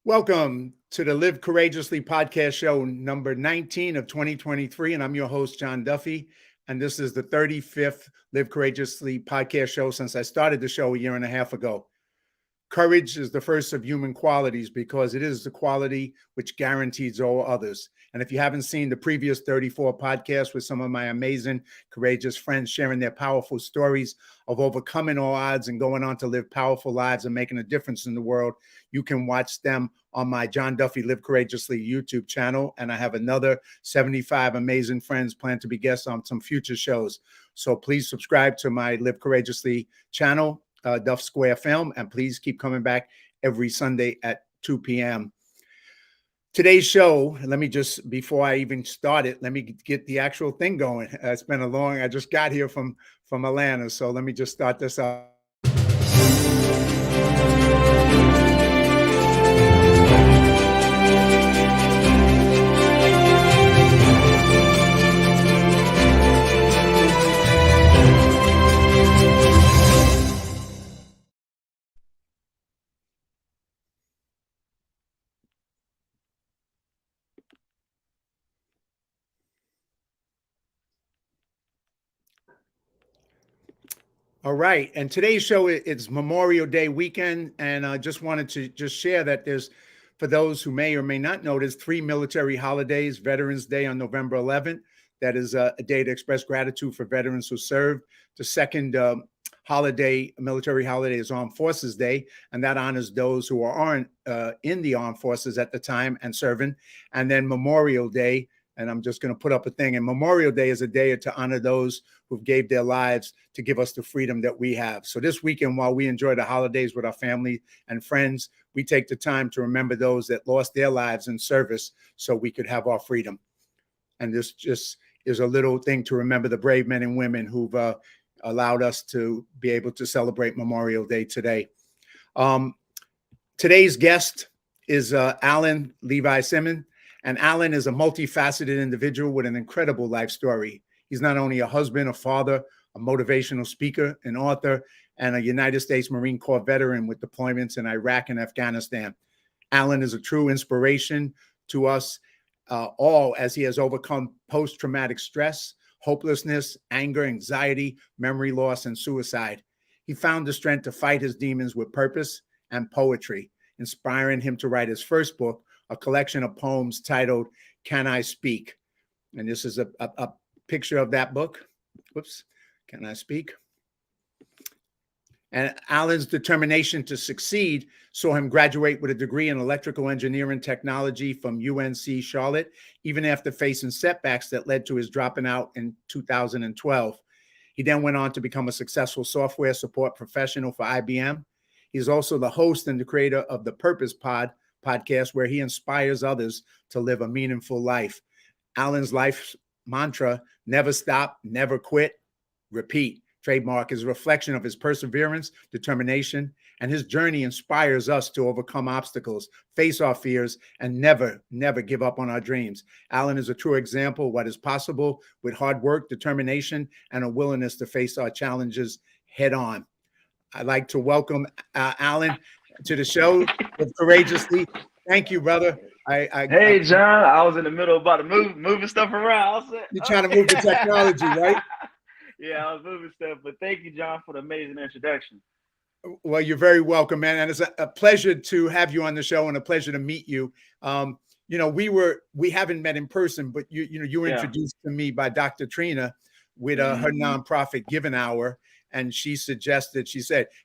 Welcome to the Live Courageously podcast show number 19 of 2023. And I'm your host, John Duffy. And this is the 35th Live Courageously podcast show since I started the show a year and a half ago. Courage is the first of human qualities because it is the quality which guarantees all others. And if you haven't seen the previous 34 podcasts with some of my amazing, courageous friends sharing their powerful stories of overcoming all odds and going on to live powerful lives and making a difference in the world, you can watch them on my John Duffy Live Courageously YouTube channel. And I have another 75 amazing friends planned to be guests on some future shows. So please subscribe to my Live Courageously channel, Duff Square Film, and please keep coming back every Sunday at 2 p.m. Today's show, let me just, before I even start it, let me get the actual thing going. It's been I just got here from Atlanta, so let me just start this up. All right. And today's show, it's Memorial Day weekend. And I just wanted to just share that for those who may or may not know, there's 3 military holidays: Veterans Day on November 11th. That is a day to express gratitude for veterans who served. The second military holiday is Armed Forces Day, and that honors those who aren't in the armed forces at the time and serving. And then Memorial Day, and I'm just going to put up a thing. And Memorial Day is a day to honor those who gave their lives to give us the freedom that we have. So this weekend, while we enjoy the holidays with our family and friends, we take the time to remember those that lost their lives in service so we could have our freedom. And this just is a little thing to remember the brave men and women who've allowed us to be able to celebrate Memorial Day today. Today's guest is Alan Levi Simmons. And Alan is a multifaceted individual with an incredible life story. He's not only a husband, a father, a motivational speaker, an author, and a United States Marine Corps veteran with deployments in Iraq and Afghanistan. Alan is a true inspiration to us all as he has overcome post-traumatic stress, hopelessness, anger, anxiety, memory loss, and suicide. He found the strength to fight his demons with purpose and poetry, inspiring him to write his first book, a collection of poems titled Can I Speak? And this is a picture of that book. Whoops. Can I Speak? And Alan's determination to succeed saw him graduate with a degree in electrical engineering technology from UNC Charlotte, even after facing setbacks that led to his dropping out in 2012. He then went on to become a successful software support professional for IBM. He's also the host and the creator of the Purpose podcast, where he inspires others to live a meaningful life. Alan's life mantra, never stop, never quit, repeat, trademark, is a reflection of his perseverance, determination, and his journey inspires us to overcome obstacles, face our fears, and never give up on our dreams. Alan is a true example of what is possible with hard work, determination, and a willingness to face our challenges head on. I'd like to welcome Alan to the show Courageously. Thank you, brother. Hey, John, I was in the middle about to moving stuff around. You're trying to move the technology, right? Yeah, I was moving stuff, but thank you, John, for the amazing introduction. Well, you're very welcome, man. And it's a pleasure to have you on the show and a pleasure to meet you. We haven't met in person, but you were introduced to me by Dr. Trina with her nonprofit Giving Hour. And she said,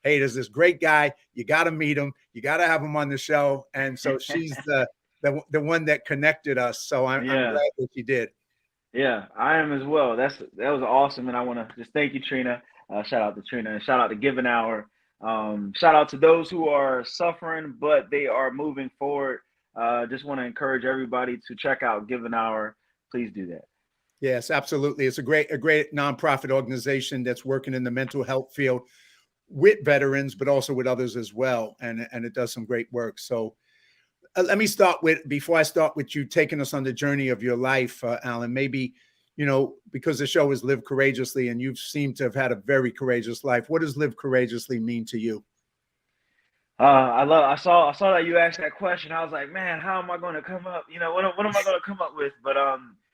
hey, there's this great guy. You got to meet him. You got to have him on the show. And so she's the one that connected us. So I'm glad that she did. Yeah, I am as well. That was awesome. And I want to just thank you, Trina. Shout out to Trina and shout out to Giving Hour. Shout out to those who are suffering, but they are moving forward. Just want to encourage everybody to check out Giving Hour. Please do that. Yes, absolutely. It's a great nonprofit organization that's working in the mental health field with veterans, but also with others as well. And it does some great work. So let me before I start with you taking us on the journey of your life, Alan, maybe, because the show is Live Courageously and you seem to have had a very courageous life. What does Live Courageously mean to you? I saw that you asked that question. I was like, man, how am I going to come up? What am I going to come up with? But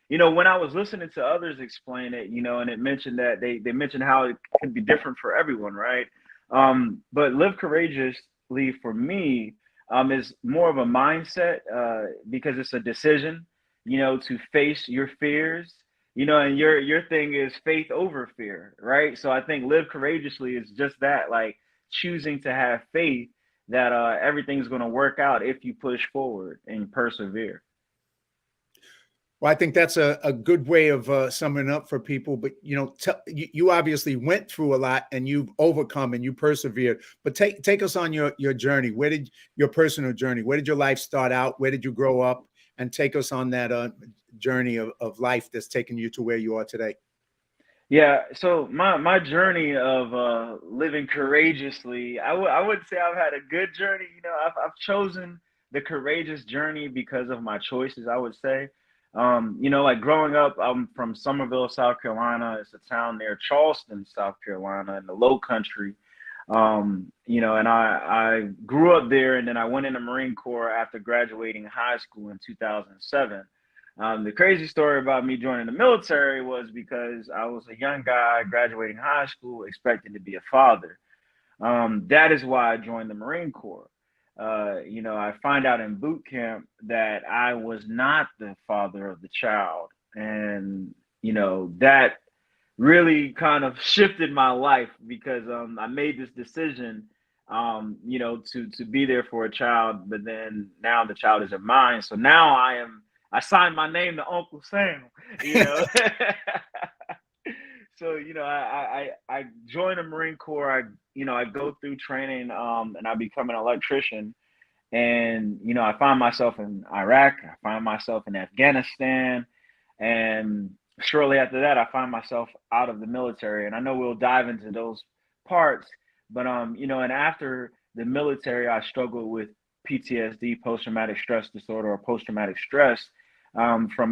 when I was listening to others explain it, and it mentioned that they mentioned how it could be different for everyone, right? But live courageously for me is more of a mindset because it's a decision, to face your fears, and your thing is faith over fear, right? So I think live courageously is just that, like choosing to have faith that everything's going to work out if you push forward and persevere. Well, I think that's a good way of summing up for people. But you obviously went through a lot and you've overcome and you persevered. But take us on your journey. Where did your personal journey? Where did your life start out? Where did you grow up? And take us on that journey of life that's taken you to where you are today. Yeah, so my journey of living courageously, I would say I've had a good journey. I've chosen the courageous journey because of my choices, I would say. Like growing up, I'm from Summerville, South Carolina. It's a town near Charleston, South Carolina, in the Low Country. And I grew up there, and then I went in the Marine Corps after graduating high school in 2007. The crazy story about me joining the military was because I was a young guy graduating high school, expecting to be a father. That is why I joined the Marine Corps. I find out in boot camp that I was not the father of the child. And, that really kind of shifted my life because I made this decision, to be there for a child, but then now the child isn't mine. So now I signed my name to Uncle Sam, you know. So, I joined the Marine Corps. I go through training, and I become an electrician. And, I find myself in Iraq, I find myself in Afghanistan, and shortly after that, I find myself out of the military. And I know we'll dive into those parts, but and after the military, I struggled with PTSD, post-traumatic stress disorder, or post-traumatic stress, from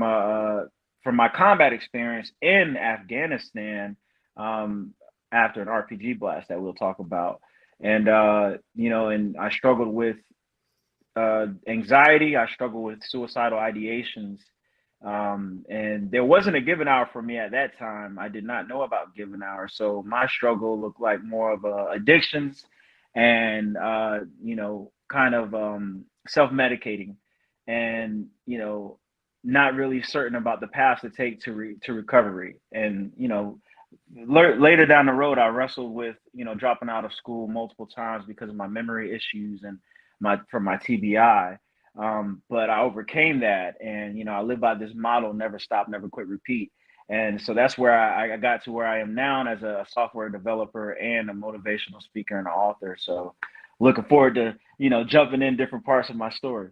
my combat experience in Afghanistan, after an RPG blast that we'll talk about. And and I struggled with anxiety. I struggled with suicidal ideations. And there wasn't a given hour for me at that time. I did not know about given hour. So my struggle looked like more of addictions and, kind of self-medicating and, not really certain about the path to take to recovery. And, later down the road, I wrestled with, dropping out of school multiple times because of my memory issues and from my TBI. But I overcame that, and I live by this motto: never stop, never quit, repeat. And so that's where I got to where I am now as a software developer and a motivational speaker and an author. So looking forward to jumping in different parts of my story.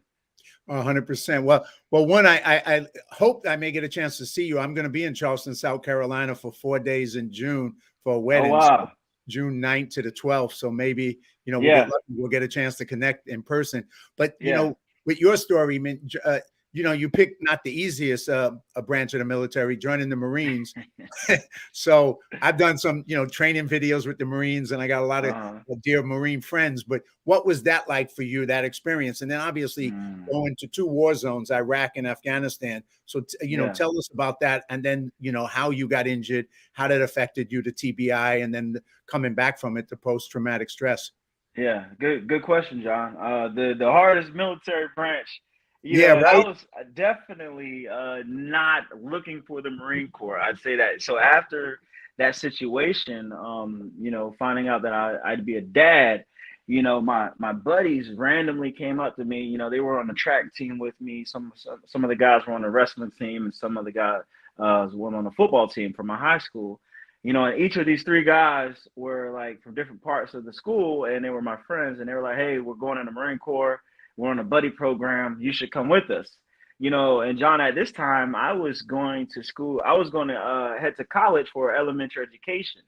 100%. Well, one, I hope I may get a chance to see you. I'm going to be in Charleston, South Carolina for 4 days in June for a wedding. Oh, wow. So June 9th to the 12th. So maybe, Yeah. we'll get a chance to connect in person. But, Yeah. with your story, man, you picked not the easiest a branch of the military, joining the Marines. So I've done some, training videos with the Marines, and I got a lot of dear Marine friends. But what was that like for you, that experience? And then obviously going to 2 war zones, Iraq and Afghanistan. So, tell us about that. And then, how you got injured, how that affected you, the TBI, and then coming back from it, the post-traumatic stress. Yeah, good question, John. The hardest military branch, Yeah, I right. was definitely not looking for the Marine Corps. I'd say that. So after that situation, finding out that I'd be a dad, my buddies randomly came up to me. They were on the track team with me. Some of the guys were on the wrestling team, and some of the guys were on the football team from my high school. And each of these 3 guys were like from different parts of the school, and they were my friends, and they were like, "Hey, we're going in the Marine Corps. We're on a buddy program. You should come with us." And John, at this time, I was going to school. I was going to head to college for elementary education.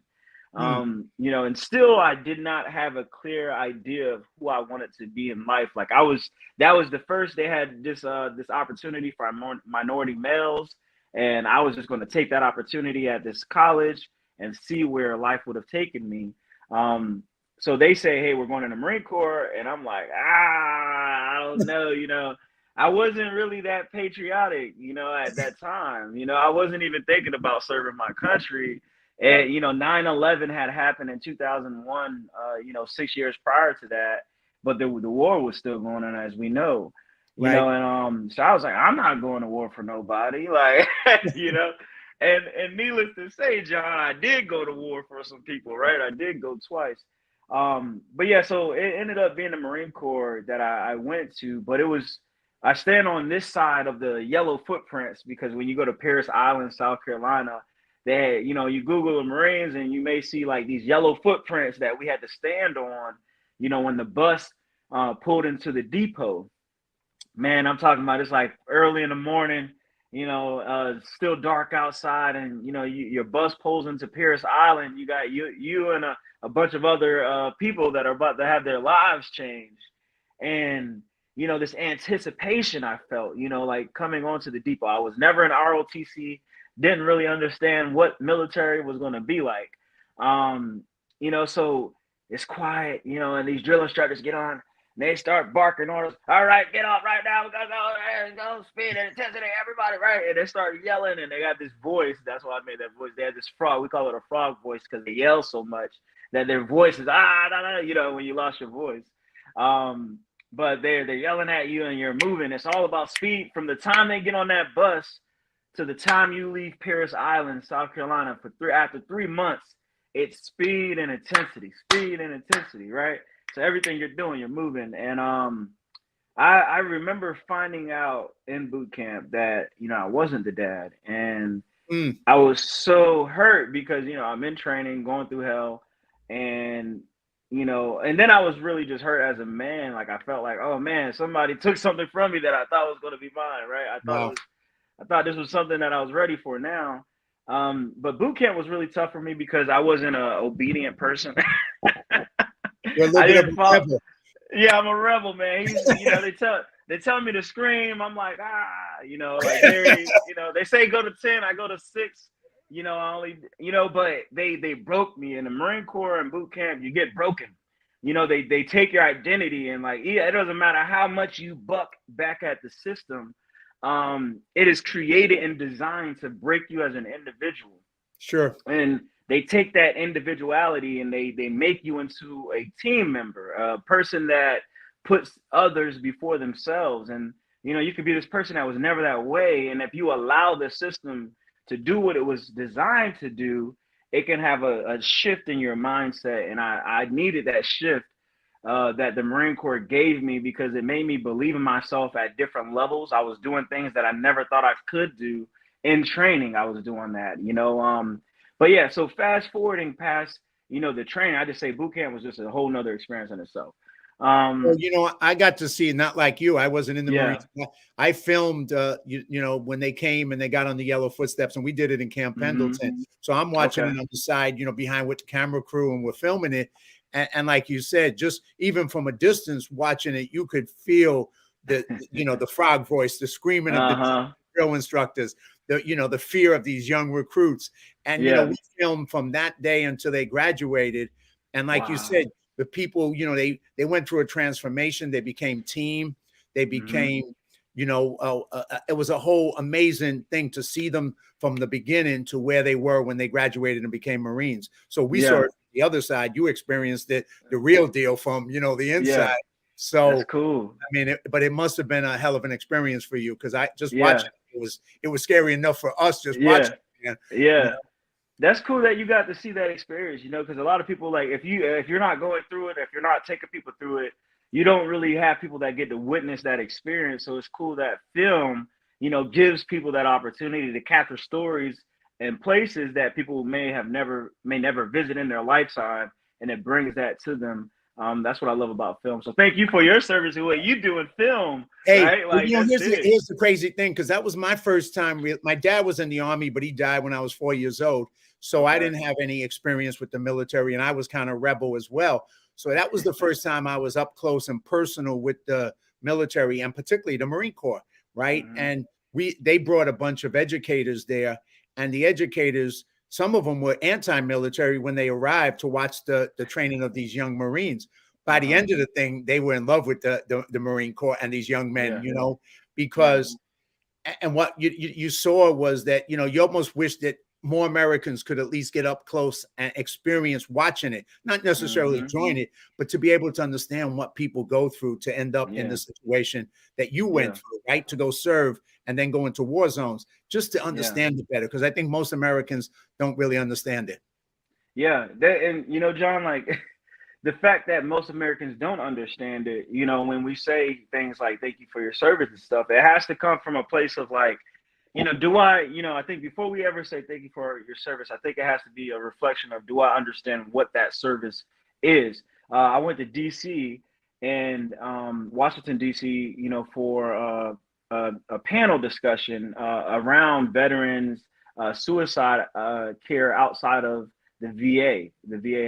And still I did not have a clear idea of who I wanted to be in life. Like that was the first they had this opportunity for minority males, and I was just going to take that opportunity at this college and see where life would have taken me. so they say, hey, we're going in the Marine Corps. And I'm like, I don't know, I wasn't really that patriotic, at that time. I wasn't even thinking about serving my country. And, 9/11 had happened in 2001, 6 years prior to that. But the war was still going on, as we know, Right. and so I was like, I'm not going to war for nobody. Like, and needless to say, John, I did go to war for some people, right? I did go twice. But yeah, so it ended up being the Marine Corps that I went to, but I stand on this side of the yellow footprints because when you go to Parris Island, South Carolina, they had, you Google the Marines and you may see like these yellow footprints that we had to stand on, when the bus pulled into the depot. Man, I'm talking about it's like early in the morning, still dark outside, and your bus pulls into Parris Island. You got you and a bunch of other people that are about to have their lives changed, and this anticipation I felt, like coming onto the depot. I was never in ROTC, didn't really understand what military was going to be like, so it's quiet, and these drill instructors get on. They start barking orders. All right, get off right now. We gotta go speed and intensity, everybody, right? And they start yelling, and they got this voice. That's why I made that voice. They had this frog. We call it a frog voice because they yell so much that their voice is when you lost your voice. But they're yelling at you, and you're moving. It's all about speed from the time they get on that bus to the time you leave Parris Island, South Carolina, after 3 months. It's speed and intensity, right? So everything you're doing, you're moving. And I remember finding out in boot camp that, I wasn't the dad. And I was so hurt because, I'm in training, going through hell. And, and then I was really just hurt as a man. Like I felt like, oh man, somebody took something from me that I thought was going to be mine, right? I thought this was something that I was ready for now. But boot camp was really tough for me because I wasn't an obedient person. You're a little bit of a rebel. Yeah, I'm a rebel, man. They tell me to scream. I'm like, like they say go to 10, I go to 6. I only, but they broke me in the Marine Corps and boot camp. You get broken. They take your identity and like, it doesn't matter how much you buck back at the system. It is created and designed to break you as an individual. Sure. And they take that individuality and they make you into a team member, a person that puts others before themselves. And, you could be this person that was never that way. And if you allow the system to do what it was designed to do, it can have a shift in your mindset. And I needed that shift that the Marine Corps gave me because it made me believe in myself at different levels. I was doing things that I never thought I could do in training. I was doing that, But yeah, so fast forwarding past, the training, I just say boot camp was just a whole nother experience in itself. Well, I got to see, not like you, I wasn't in the Marines. I filmed, when they came and they got on the yellow footsteps, and we did it in Camp Pendleton. So I'm watching it on the side, behind with the camera crew, and we're filming it. And like you said, just even from a distance watching it, you could feel the frog voice, the screaming of the drill instructors, the fear of these young recruits. And, we filmed from that day until they graduated. And like you said, the people, they went through a transformation. They became team. They became, it was a whole amazing thing to see them from the beginning to where they were when they graduated and became Marines. So we saw it the other side. You experienced it, the real deal from, the inside. So that's cool. I mean, but it must have been a hell of an experience for you because I just watching it was scary enough for us just watching. That's cool that you got to see that experience, because a lot of people, like, if you're not going through it, if you're not taking people through it, you don't really have people that get to witness that experience. So it's cool that film, gives people that opportunity to capture stories and places that people may never visit in their lifetime, and it brings that to them. That's what I love about film. So thank you for your service and what you do in film. Hey, right? Like, here's the crazy thing, because that was my first time. My dad was in the Army, but he died when I was 4 years old. So I didn't have any experience with the military, and I was kind of rebel as well. So that was the first time I was up close and personal with the military, and particularly the Marine Corps, right? And they brought a bunch of educators there, and the educators some of them were anti-military when they arrived to watch the training of these young Marines. By the end of the thing, they were in love with the Marine Corps and these young men, you know, because and what you saw was that, you know, you almost wish that more Americans could at least get up close and experience watching it, not necessarily join it, but to be able to understand what people go through to end up in the situation that you went through, right? To go serve and then go into war zones, just to understand it better. Because I think most Americans don't really understand it. Yeah. And, you know, John, like, the fact that most Americans don't understand it, you know, when we say things like "thank you for your service" and stuff, it has to come from a place of like, you know, I think before we ever say "thank you for your service," I think it has to be a reflection of, do I understand what that service is? I went to DC and Washington DC, you know, for a panel discussion around veterans suicide care outside of the VA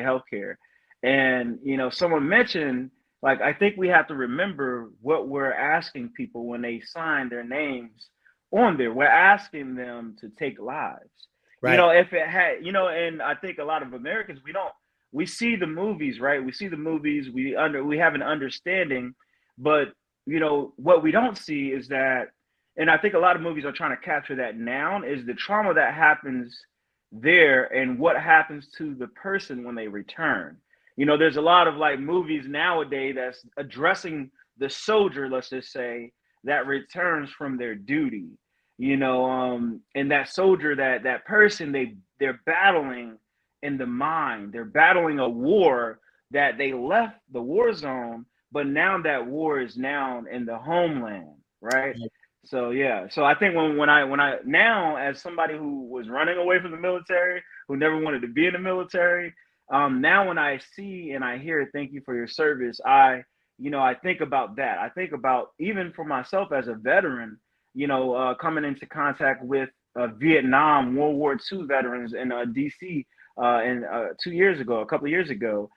healthcare. And, you know, someone mentioned, like, I think we have to remember what we're asking people when they sign their names on there. We're asking them to take lives. Right. You know, if it had, you know, and I think a lot of Americans, we see the movies, right? We see the movies, we have an understanding, but, you know, what we don't see is that, and I think a lot of movies are trying to capture that now, is the trauma that happens there and what happens to the person when they return. You know, there's a lot of like movies nowadays that's addressing the soldier, let's just say, that returns from their duty. You know, and that soldier, that person, they're battling in the mind. They're battling a war that they left the war zone, but now that war is now in the homeland, right? So yeah, so I think when I now, as somebody who was running away from the military, who never wanted to be in the military, now when I see and I hear "thank you for your service," I think about that. I think about, even for myself as a veteran, you know, coming into contact with Vietnam, World War II veterans in DC, and a couple of years ago,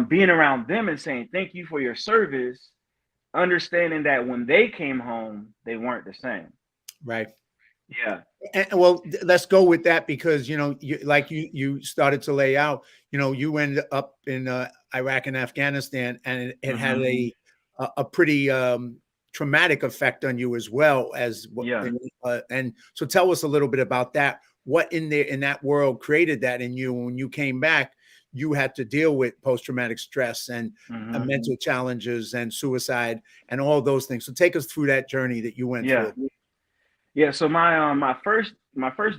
being around them and saying "thank you for your service," understanding that when they came home, they weren't the same. Right. Yeah. And well, let's go with that, because, you know, you started to lay out, you know, you ended up in Iraq and Afghanistan, and it had a pretty traumatic effect on you as well as and so tell us a little bit about that. What in that world created that in you? When you came back, you had to deal with post-traumatic stress and mental challenges and suicide and all those things. So take us through that journey that you went through. Yeah, so my first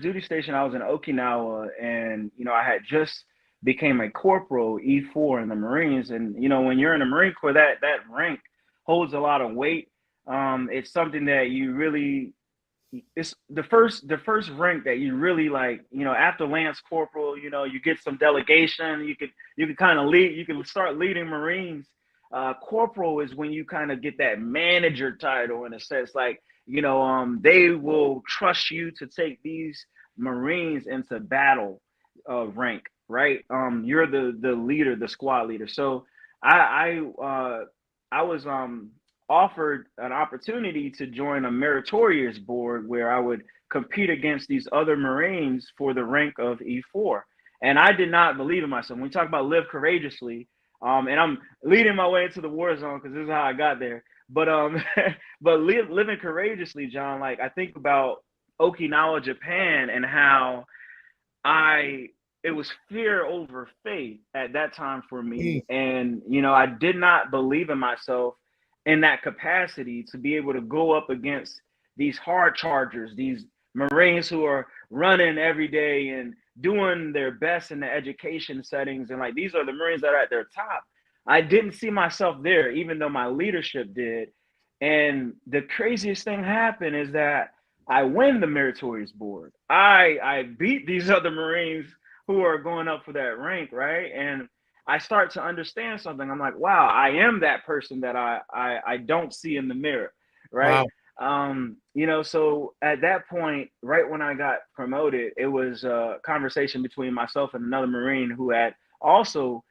duty station, I was in Okinawa, and you know, I had just became a corporal, E4 in the Marines, and you know, when you're in the Marine Corps, that rank holds a lot of weight. It's something that you really, it's the first rank that you really, like, you know, after Lance Corporal, you know, you get some delegation, you can kind of lead, you can start leading Marines. Corporal is when you kind of get that manager title, in a sense, like, you know, they will trust you to take these Marines into battle rank, right? You're the leader, the squad leader. So I was offered an opportunity to join a meritorious board where I would compete against these other Marines for the rank of E4. And I did not believe in myself. When we talk about live courageously, and I'm leading my way into the war zone because this is how I got there. But but living courageously, John, like, I think about Okinawa, Japan, and how it was fear over faith at that time for me. And, you know, I did not believe in myself in that capacity to be able to go up against these hard chargers, these Marines who are running every day and doing their best in the education settings. And like, these are the Marines that are at their top. I didn't see myself there, even though my leadership did. And the craziest thing happened is that I win the meritorious board. I beat these other Marines who are going up for that rank, right? And I start to understand something. I'm like, wow, I am that person that I don't see in the mirror, right? Wow. You know, so at that point, right when I got promoted, it was a conversation between myself and another Marine who had also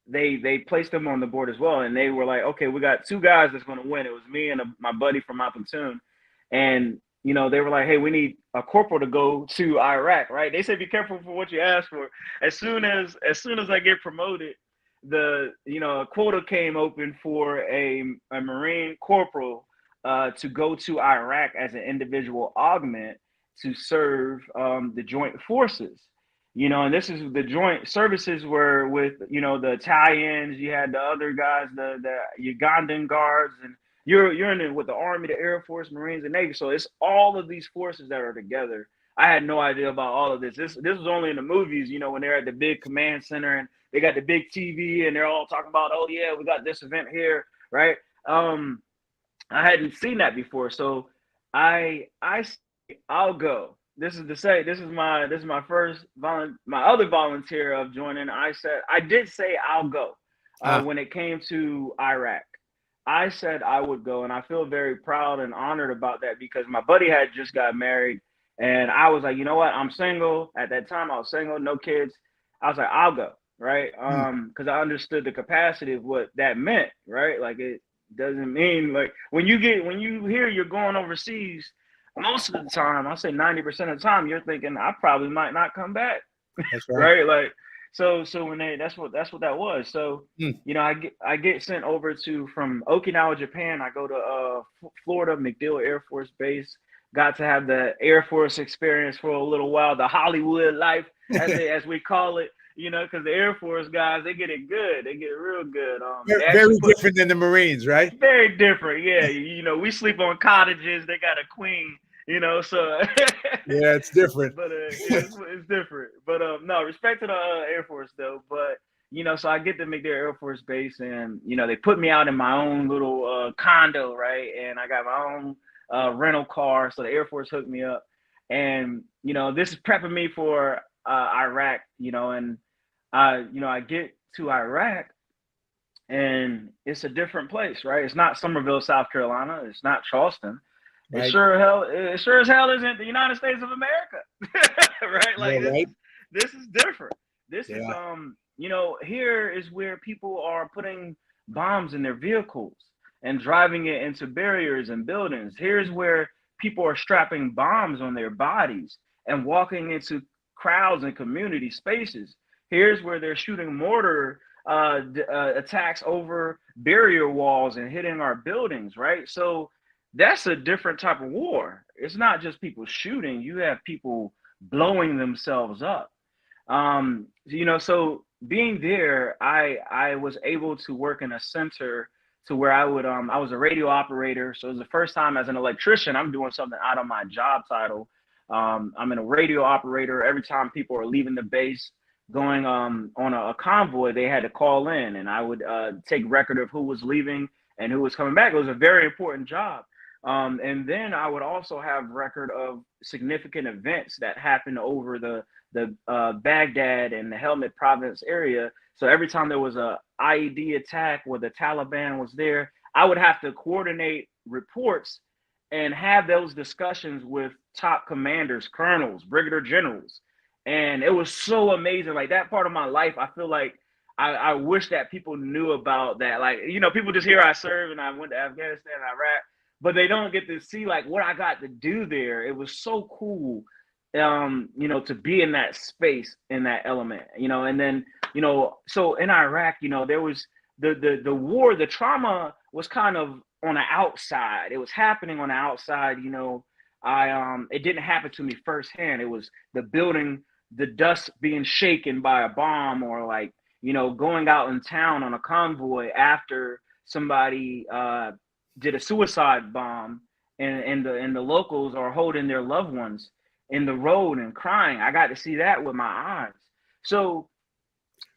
they placed them on the board as well, and they were like, okay, we got two guys that's going to win. It was me and my buddy from my platoon, and they were like, hey, we need a corporal to go to Iraq, right? They said, be careful for what you ask for. As soon as I get promoted, a quota came open for a Marine corporal to go to Iraq as an individual augment to serve the joint forces. And this is the joint services were with, the Italians, you had the other guys, the Ugandan guards, and you're in it with the Army, the Air Force, Marines, and Navy. So it's all of these forces that are together. I had no idea about all of this. This was only in the movies, when they're at the big command center and they got the big TV and they're all talking about, oh yeah, we got this event here, right? I hadn't seen that before, so I'll go. This is my first my other volunteer of joining. I did say I'll go when it came to Iraq. I said I would go, and I feel very proud and honored about that because my buddy had just got married, and I was like, you know what? I'm single. At that time, I was single, no kids. I was like, I'll go, right? Because I understood the capacity of what that meant, right? Like it doesn't mean like when you hear you're going overseas, most of the time, I'll say 90% of the time, you're thinking I probably might not come back. That's right. Right? Like so when that's what that was. So I get sent over from Okinawa, Japan. I go to Florida MacDill Air Force Base. Got to have the Air Force experience for a little while, the Hollywood life as we call it. Because the Air Force guys, they get it good. They get it real good. Very different than the Marines, right? Very different. Yeah. We sleep on cottages. They got a queen. So yeah, it's different. But it's different. But no, respect to the Air Force though. But so I get to MacDill Air Force Base, and they put me out in my own little condo, right? And I got my own rental car, so the Air Force hooked me up, and this is prepping me for Iraq, and I get to Iraq, and it's a different place, right? It's not Summerville, South Carolina. It's not Charleston. Right. It sure as hell isn't the United States of America, right? Like this is different. This is here is where people are putting bombs in their vehicles and driving it into barriers and buildings. Here's where people are strapping bombs on their bodies and walking into crowds and community spaces. Here's where they're shooting mortar attacks over barrier walls and hitting our buildings, right? So that's a different type of war. It's not just people shooting. You have people blowing themselves up. So being there, I was able to work in a center to where I would, I was a radio operator. So it was the first time as an electrician, I'm doing something out of my job title. I'm in a radio operator. Every time people are leaving the base, going on a convoy, they had to call in, and I would take record of who was leaving and who was coming back. It was a very important job. And then I would also have record of significant events that happened over the Baghdad and the Helmand province area. So every time there was a IED attack where the Taliban was there, I would have to coordinate reports and have those discussions with top commanders, colonels, brigadier generals. And it was so amazing. Like that part of my life, I feel like I wish that people knew about that. Like, people just hear I served and I went to Afghanistan and Iraq, but they don't get to see like what I got to do there. It was so cool, to be in that space, in that element, and then, so in Iraq, there was the war, the trauma was kind of on the outside. It was happening on the outside, it didn't happen to me firsthand. It was the building, the dust being shaken by a bomb, or like, going out in town on a convoy after somebody did a suicide bomb, and the locals are holding their loved ones in the road and crying. I got to see that with my eyes. So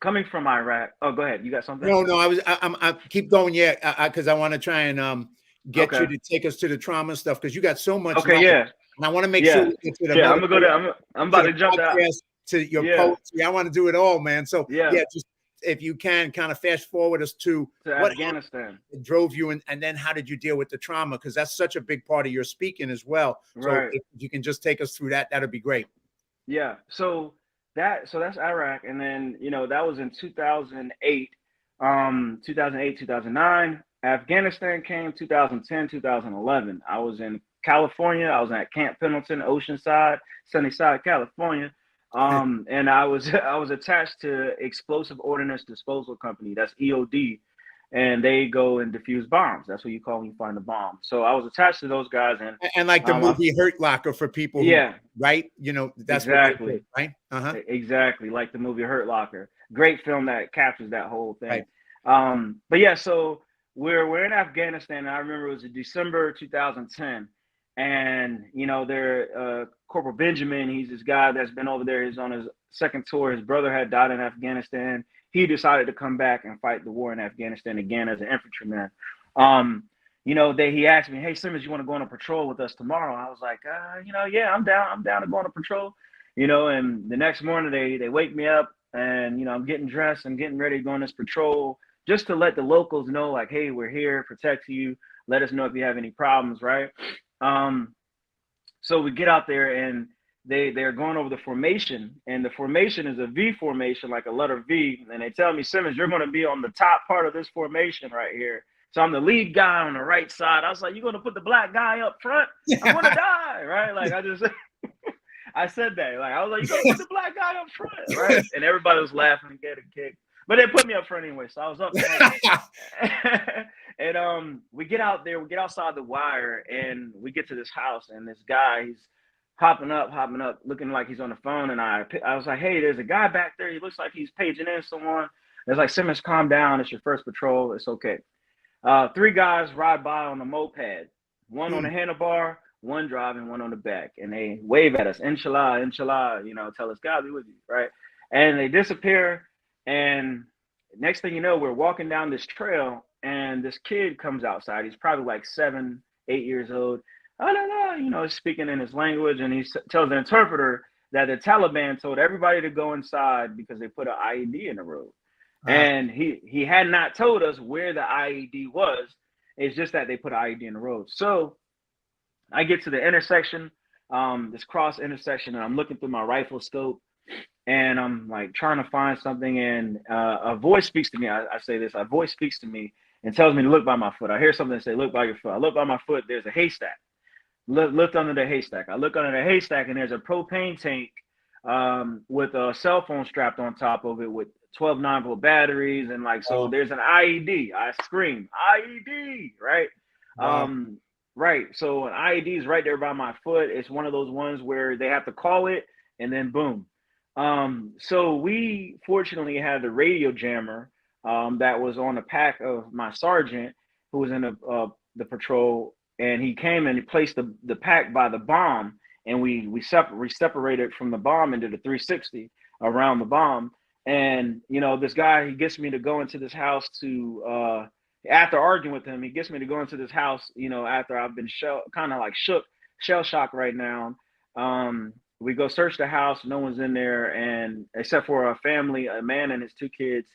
coming from Iraq, oh, go ahead. You got something? No, I keep going. Yeah, because I want to try and get you to take us to the trauma stuff, because you got so much. Okay, yeah. And I want to make sure we get to the. Yeah, I'm gonna go there. I'm about to jump out to your poetry. I want to do it all, man. So yeah, just if you can kind of fast forward us to what Afghanistan drove you, and then how did you deal with the trauma? Because that's such a big part of your speaking as well. So right. If you can just take us through that, that'd be great. Yeah. So that's Iraq, and then that was in 2008, 2009. Afghanistan came 2010, 2011. I was in California. I was at Camp Pendleton, Oceanside, Sunnyside, California. And I was attached to Explosive Ordnance Disposal Company. That's EOD, and they go and defuse bombs. That's what you call when you find a bomb. So I was attached to those guys, and like the movie Hurt Locker for people who, yeah, right? You know, that's exactly what they did, right? Exactly, like the movie Hurt Locker. Great film that captures that whole thing. Right. But yeah, so we're in Afghanistan, and I remember it was December 2010. And you know, there Corporal Benjamin, he's this guy that's been over there. He's on his second tour. His brother had died in Afghanistan. He decided to come back and fight the war in Afghanistan again as an infantryman. You know, he asked me, "Hey Simmons, you want to go on a patrol with us tomorrow?" I was like, you know, yeah, I'm down. I'm down to go on a patrol. You know, and the next morning they wake me up, and you know, I'm getting dressed and getting ready to go on this patrol just to let the locals know, like, hey, we're here, protect you. Let us know if you have any problems, right? So we get out there, and they're going over the formation, and the formation is a V formation, like a letter V. And they tell me, Simmons, you're going to be on the top part of this formation right here. So I'm the lead guy on the right side. I was like, you're going to put the black guy up front? I'm going to die, right? Like I said that. Like I was like, you're going to put the black guy up front, right? And everybody was laughing and getting kicked. But they put me up front anyway, so I was up front. And we get out there, we get outside the wire, and we get to this house, and this guy, he's hopping up, looking like he's on the phone. And I was like, hey, there's a guy back there. He looks like he's paging in someone. It's like, Simmons, calm down. It's your first patrol. It's okay. 3 guys ride by on a moped, one on the handlebar, one driving, one on the back, and they wave at us, inshallah, inshallah, you know, tell us God be with you, right? And they disappear. And next thing you know, we're walking down this trail, and this kid comes outside. He's probably like 7, 8 years old. I don't know, you know, speaking in his language, and he tells the interpreter that the Taliban told everybody to go inside because they put an IED in the road. And he had not told us where the IED was. It's just that they put an IED in the road. So I get to the intersection, this cross intersection, and I'm looking through my rifle scope, and I'm like trying to find something, and a voice speaks to me. I say this, a voice speaks to me and tells me to look by my foot. I hear something say, look by your foot. I look by my foot, there's a haystack. Look under the haystack. I look under the haystack, and there's a propane tank with a cell phone strapped on top of it with 12 9-volt batteries. And like, so there's an IED. I scream, IED, right? Wow. Right. So an IED is right there by my foot. It's one of those ones where they have to call it, and then boom. So we fortunately had the radio jammer that was on the pack of my sergeant who was in the patrol, and he came and he placed the pack by the bomb, and we separated from the bomb into the 360 around the bomb. And you know, this guy, he gets me to go into this house to after arguing with him, he gets me to go into this house, you know, after I've been shell shocked right now. We go search the house, no one's in there, and except for a family, a man and his 2 kids.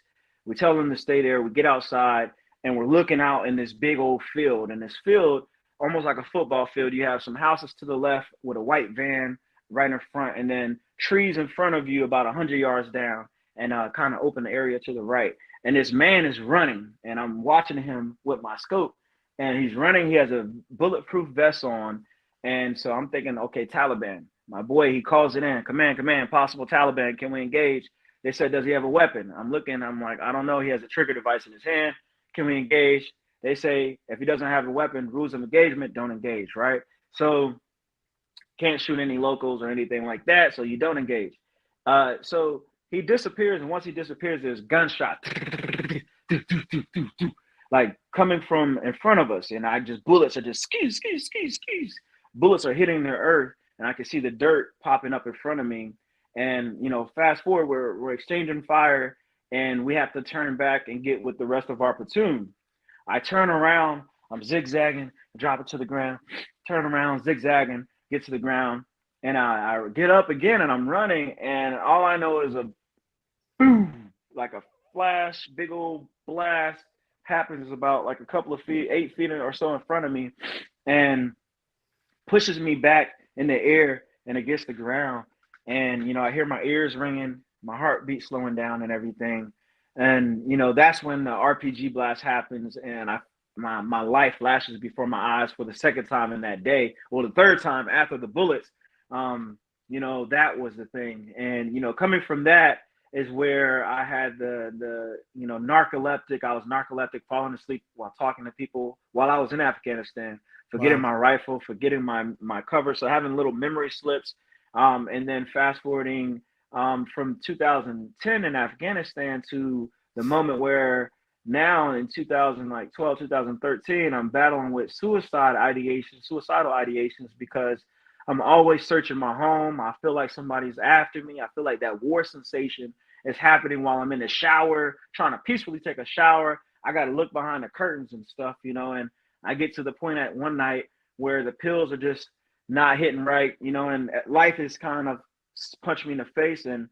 We tell them to stay there. We get outside, and we're looking out in this big old field. And this field, almost like a football field, you have some houses to the left with a white van right in front, and then trees in front of you about 100 yards down, and kind of open area to the right. And this man is running, and I'm watching him with my scope, and he's running. He has a bulletproof vest on, and so I'm thinking, okay, Taliban. My boy, he calls it in, command, possible Taliban, can we engage? They said, does he have a weapon? I'm looking, I'm like, I don't know. He has a trigger device in his hand. Can we engage? They say, if he doesn't have a weapon, rules of engagement, don't engage, right? So can't shoot any locals or anything like that, so you don't engage. So he disappears, and once he disappears, there's gunshot, like coming from in front of us, and bullets are just skis. Bullets are hitting the earth, and I can see the dirt popping up in front of me. And you know, fast forward, we're exchanging fire, and we have to turn back and get with the rest of our platoon. I turn around, I'm zigzagging, drop it to the ground, turn around, zigzagging, get to the ground, and I get up again, and I'm running, and all I know is a boom, like a flash, big old blast happens about like a couple of feet, 8 feet or so in front of me, and pushes me back in the air and against the ground. And, you know, I hear my ears ringing, my heartbeat slowing down and everything. And, you know, that's when the RPG blast happens, and I my life flashes before my eyes for the second time in that day, or the third time after the bullets. That was the thing. And coming from that is where I had the narcoleptic. I was narcoleptic, falling asleep while talking to people while I was in Afghanistan, forgetting Wow. my rifle, forgetting my cover, so having little memory slips. And then fast forwarding from 2010 in Afghanistan to the moment where now in 2012, 2013, I'm battling with suicidal ideations, because I'm always searching my home. I feel like somebody's after me. I feel like that war sensation is happening while I'm in the shower, trying to peacefully take a shower. I got to look behind the curtains and stuff, and I get to the point at one night where the pills are just not hitting right, and life is kind of punching me in the face. And,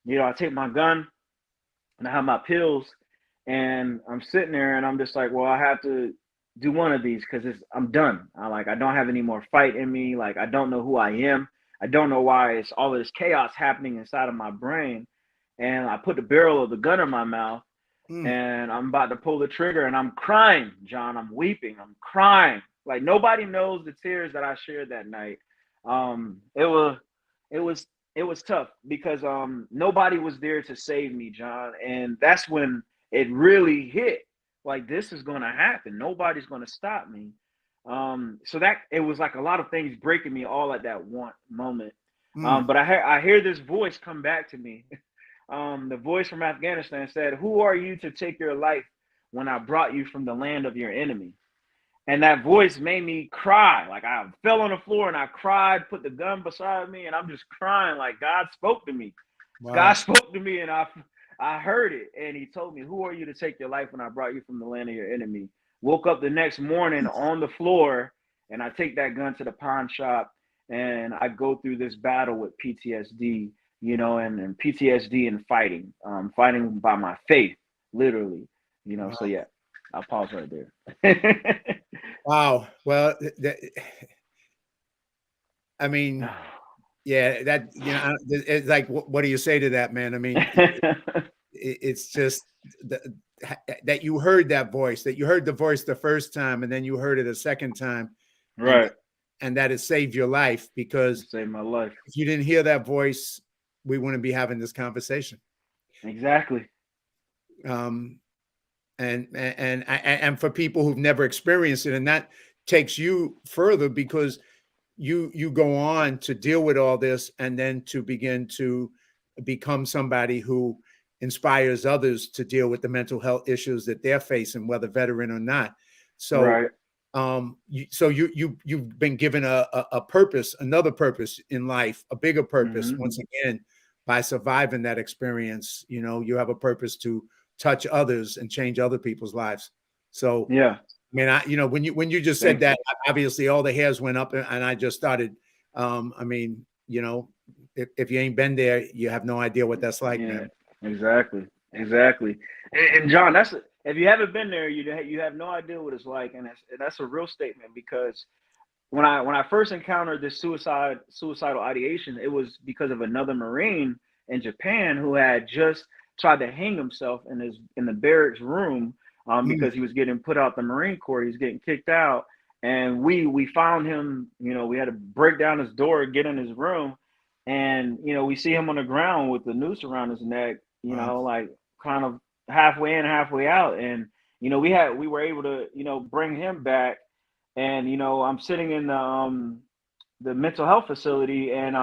I take my gun and I have my pills, and I'm sitting there and I'm just like, well, I have to do one of these because I'm done. I don't have any more fight in me. Like, I don't know who I am. I don't know why it's all of this chaos happening inside of my brain. And I put the barrel of the gun in my mouth, Mm. and I'm about to pull the trigger, and I'm crying, John. I'm weeping. I'm crying. Like, nobody knows the tears that I shared that night. It was it was tough because nobody was there to save me, John, and that's when it really hit. Like, this is going to happen. Nobody's going to stop me. So that it was like a lot of things breaking me all at that one moment. Mm. But I hear this voice come back to me. The voice from Afghanistan said, "Who are you to take your life when I brought you from the land of your enemy?" And that voice made me cry. Like, I fell on the floor and I cried, put the gun beside me, and I'm just crying. Like, God spoke to me. God Wow. spoke to me, and I heard it. And he told me, "Who are you to take your life when I brought you from the land of your enemy?" Woke up the next morning on the floor, and I take that gun to the pawn shop, and I go through this battle with PTSD, and PTSD and fighting by my faith, literally, So Wow. yeah, I'll pause right there. Wow. Well, I mean, yeah, that, it's like, what do you say to that, man? I mean, it's just that you heard that voice, that you heard the voice the first time, and then you heard it a second time, and Right. that it saved your life, It because saved my life. if you didn't hear that voice, we wouldn't be having this conversation. Exactly. Um, and for people who've never experienced it, and that takes you further, because you go on to deal with all this, and then to begin to become somebody who inspires others to deal with the mental health issues that they're facing, whether veteran or not. So Right. you've been given a purpose, another purpose in life, a bigger purpose, Mm-hmm. once again, by surviving that experience. You have a purpose to touch others and change other people's lives. So, Yeah. I mean, when you just said Thank that, you. obviously all the hairs went up, and I just started. I mean, if you ain't been there, you have no idea what that's like, Yeah. man. Exactly. Exactly. And John, that's if you haven't been there, you have no idea what it's like, and that's a real statement, because when I first encountered this suicidal ideation, it was because of another Marine in Japan who had just tried to hang himself in the barracks room, Mm. because he was getting put out the Marine Corps. He's getting kicked out, and we found him. We had to break down his door, get in his room, and we see him on the ground with the noose around his neck. Wow. Like, kind of halfway in, halfway out, and we were able to bring him back. And I'm sitting in the mental health facility, and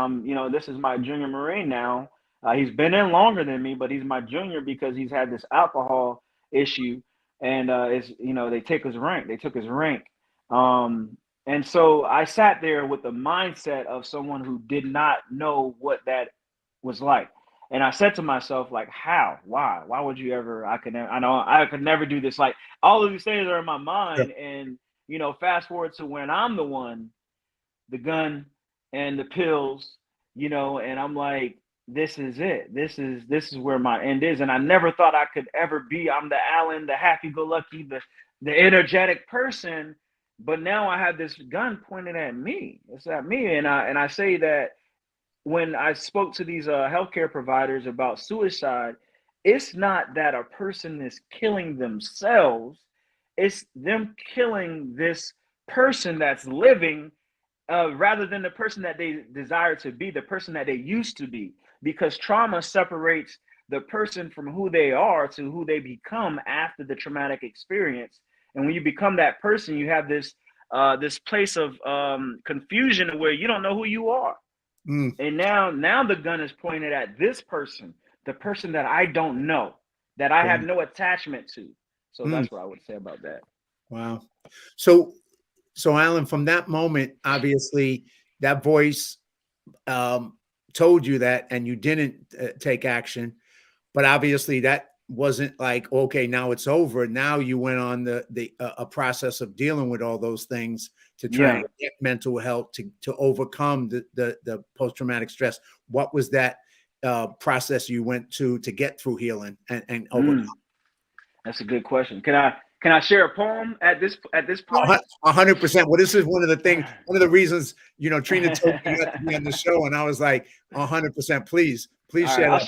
this is my junior Marine now. He's been in longer than me, but he's my junior because he's had this alcohol issue, and it's they took his rank. um, and so I sat there with the mindset of someone who did not know what that was like. And I said to myself, like, how, why would you ever? I know I could never do this. Like, all of these things are in my Sure. mind, and fast forward to when I'm the one, the gun and the pills, and I'm like, this is it. This is where my end is. And I never thought I could ever be. I'm the Allen, the happy-go-lucky, the energetic person. But now I have this gun pointed at me. It's at me, and I say that when I spoke to these healthcare providers about suicide, it's not that a person is killing themselves. It's them killing this person that's living, rather than the person that they desire to be, the person that they used to be, because trauma separates the person from who they are to who they become after the traumatic experience. And when you become that person, you have this place of confusion where you don't know who you are. And now the gun is pointed at this person, the person that I don't know, that I have no attachment to. So that's what I would say about that. Wow. So Alan, from that moment, obviously that voice told you that, and you didn't take action. But obviously that wasn't like, okay, now it's over. Now you went on a process of dealing with all those things to try and get mental health to overcome the post-traumatic stress. What was that process you went to get through healing and overcome? That's a good question. Can I share a poem at this point? 100%. Well, this is one of the reasons, Trina told me you had to be on the show, and I was like, 100%. Please share. Right,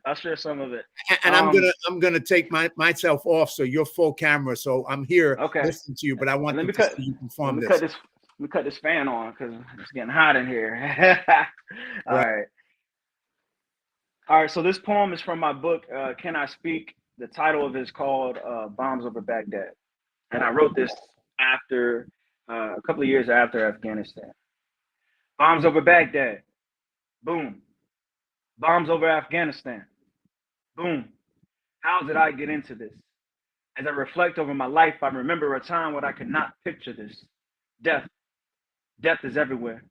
I'll share some of it. And I'm gonna take myself off, so you're full camera. So I'm here listening to you, but I want to see you perform this. Let me cut this fan on because it's getting hot in here. All right. So this poem is from my book, Can I Speak? The title of it is called Bombs Over Baghdad. And I wrote this after a couple of years after Afghanistan. Bombs over Baghdad. Boom. Bombs over Afghanistan. Boom. How did I get into this? As I reflect over my life, I remember a time when I could not picture this. Death. Death is everywhere.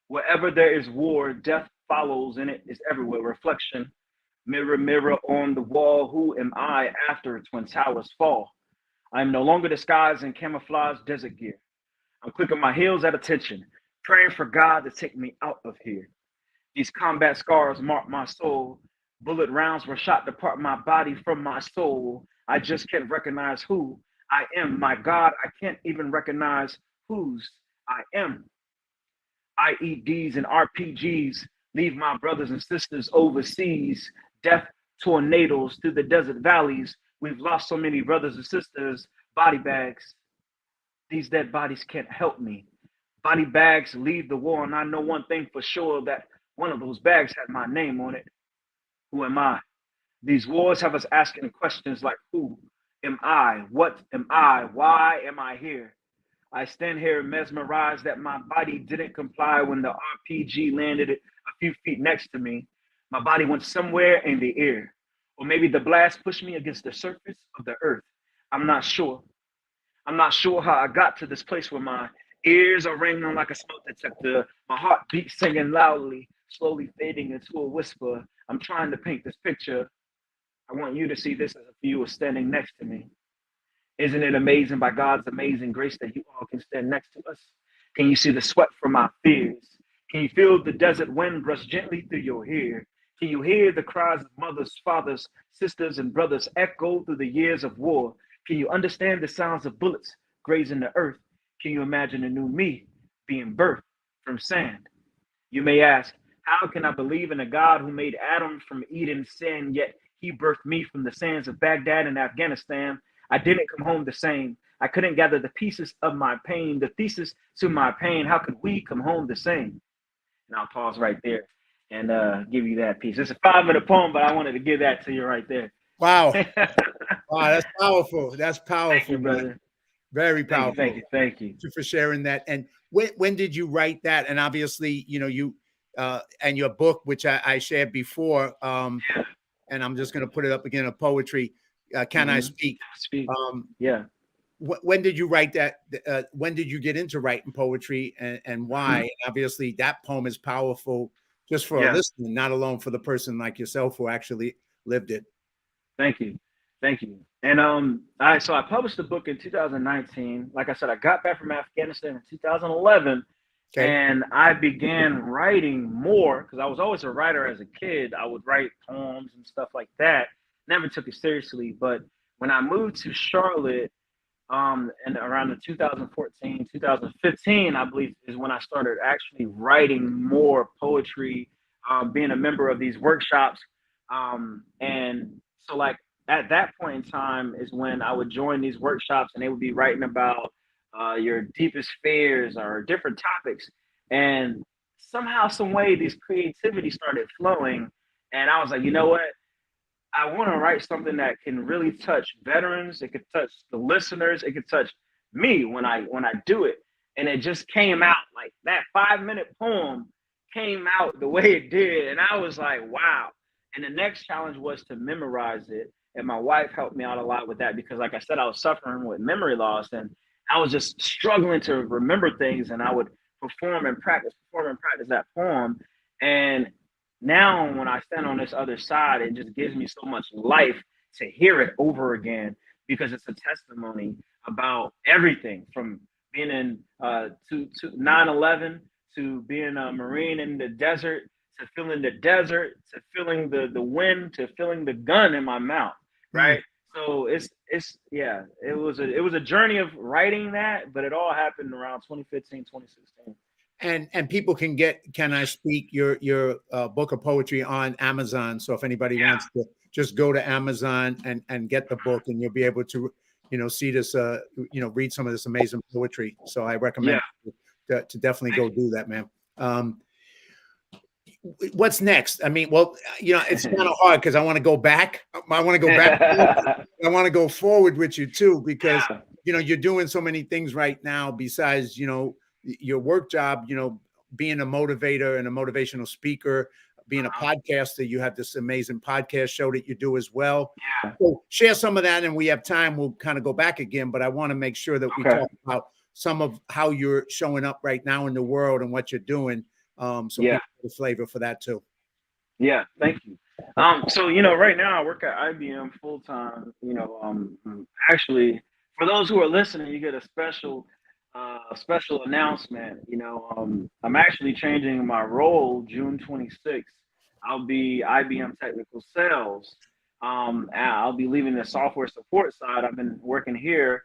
Wherever there is war, death follows, and it is everywhere. Reflection. Mirror, mirror on the wall, who am I after Twin Towers fall? I am no longer disguised in camouflage desert gear. I'm clicking my heels at attention, praying for God to take me out of here. These combat scars mark my soul. Bullet rounds were shot to part my body from my soul. I just can't recognize who I am. My God, I can't even recognize whose I am. IEDs and RPGs leave my brothers and sisters overseas. Death tornadoes through the desert valleys. We've lost so many brothers and sisters. Body bags. These dead bodies can't help me. Body bags leave the war, and I know one thing for sure, that one of those bags had my name on it. Who am I? These wars have us asking questions like, who am I? What am I? Why am I here? I stand here mesmerized that my body didn't comply when the RPG landed a few feet next to me. My body went somewhere in the air. Or maybe the blast pushed me against the surface of the earth. I'm not sure. I'm not sure how I got to this place where my ears are ringing like a smoke detector. My heart beats singing loudly, slowly fading into a whisper. I'm trying to paint this picture. I want you to see this as if you were standing next to me. Isn't it amazing by God's amazing grace that you all can stand next to us? Can you see the sweat from my fears? Can you feel the desert wind brush gently through your hair? Can you hear the cries of mothers, fathers, sisters, and brothers echo through the years of war? Can you understand the sounds of bullets grazing the earth? Can you imagine a new me being birthed from sand? You may ask, how can I believe in a God who made Adam from Eden's sin, yet he birthed me from the sands of Baghdad and Afghanistan? I didn't come home the same. I couldn't gather the pieces of my pain, the thesis to my pain. How could we come home the same? And I'll pause right there and give you that piece. It's a 5-minute poem, but I wanted to give that to you right there. Wow. Wow, that's powerful. That's powerful. Thank you, brother. Very powerful. Thank you. Thank you for sharing that. And when did you write that? And obviously, you and your book, which I shared before, and I'm just going to put it up again, of poetry. Can I speak? Yeah. When did you write that? When did you get into writing poetry, and why? And obviously, that poem is powerful just for a listener, not alone for the person like yourself who actually lived it. Thank you. And I published the book in 2019. Like I said, I got back from Afghanistan in 2011. And I began writing more because I was always a writer as a kid. I would write poems and stuff like that. Never took it seriously. But when I moved to Charlotte, and around the 2014, 2015, I believe, is when I started actually writing more poetry, being a member of these workshops. And so, like, at that point in time is when I would join these workshops, and they would be writing about your deepest fears or different topics. And somehow, some way, this creativity started flowing. And I was like, you know what? I want to write something that can really touch veterans. It could touch the listeners. It could touch me when I do it. And it just came out like that 5-minute poem came out the way it did. And I was like, wow. And the next challenge was to memorize it. And my wife helped me out a lot with that because, like I said, I was suffering with memory loss and I was just struggling to remember things. And I would perform and practice that poem. And now when I stand on this other side, it just gives me so much life to hear it over again because it's a testimony about everything from being in to 9/11 to being a Marine in the desert to feeling the desert to feeling the wind to feeling the gun in my mouth, right? So it was a journey of writing that, but it all happened around 2015, 2016. And people can I speak your book of poetry on Amazon. So if anybody wants to just go to Amazon and get the book, and you'll be able to, see this, read some of this amazing poetry. So I recommend to definitely go do that, man. What's next? I mean, well, it's kind of hard because I want to go back. I want to go back. I want to go forward with you too, because, you're doing so many things right now besides, your work job, being a motivator and a motivational speaker, being a podcaster. You have this amazing podcast show that you do as well. So share some of that, and we have time. We'll kind of go back again, but I want to make sure that we talk about some of how you're showing up right now in the world and what you're doing. So people get a flavor for that too. Yeah, thank you. So right now I work at IBM full time. Actually, for those who are listening, you get a special announcement. I'm actually changing my role June 26th. I'll be IBM technical sales. I'll be leaving the software support side. I've been working here